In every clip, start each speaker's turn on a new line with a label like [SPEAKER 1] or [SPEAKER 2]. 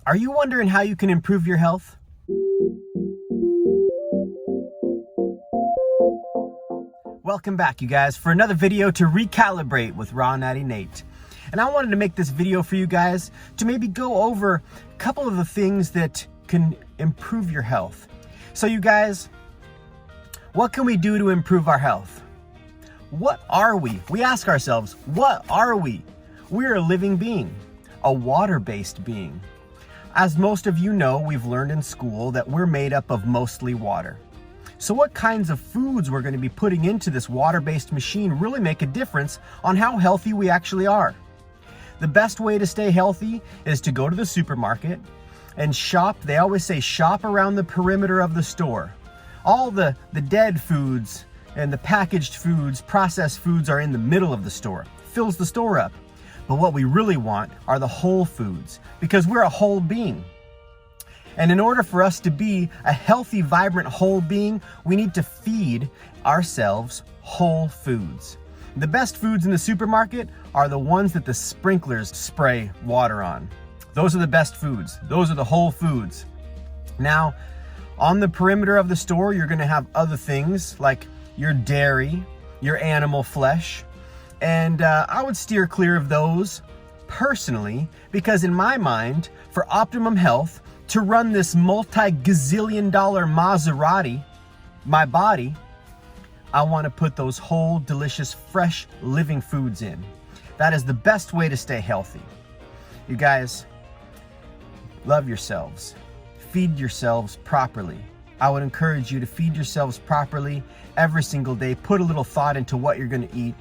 [SPEAKER 1] Are you wondering how you can improve your health? Welcome back, you guys, for another video to recalibrate with Raw Natty Nate. And I wanted to make this video for you guys to maybe go over a couple of the things that can improve your health. So you guys, what can we do to improve our health? What are we? We ask ourselves, what are we? We're a living being, a water-based being. As most of you know, we've learned in school that we're made up of mostly water. So what kinds of foods we're going to be putting into this water-based machine really make a difference on how healthy we actually are. The best way to stay healthy is to go to the supermarket and shop. They always say shop around the perimeter of the store. All the dead foods and the packaged foods, processed foods are in the middle of the store. Fills the store up. But what we really want are the whole foods, because we're a whole being. And in order for us to be a healthy, vibrant whole being, we need to feed ourselves whole foods. The best foods in the supermarket are the ones that the sprinklers spray water on. Those are the best foods. Those are the whole foods. Now, on the perimeter of the store, you're going to have other things like your dairy, your animal flesh, and I would steer clear of those personally, because in my mind, for optimum health, to run this multi-gazillion dollar Maserati, my body, I want to put those whole, delicious, fresh, living foods in. That is the best way to stay healthy. You guys, love yourselves. Feed yourselves properly. I would encourage you to feed yourselves properly every single day. Put a little thought into what you're going to eat.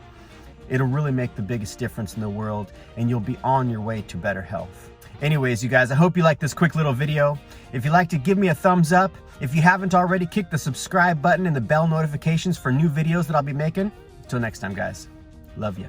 [SPEAKER 1] It'll really make the biggest difference in the world, and you'll be on your way to better health. Anyways, you guys, I hope you liked this quick little video. If you'd like to give me a thumbs up, if you haven't already, kick the subscribe button and the bell notifications for new videos that I'll be making. Until next time, guys, love you.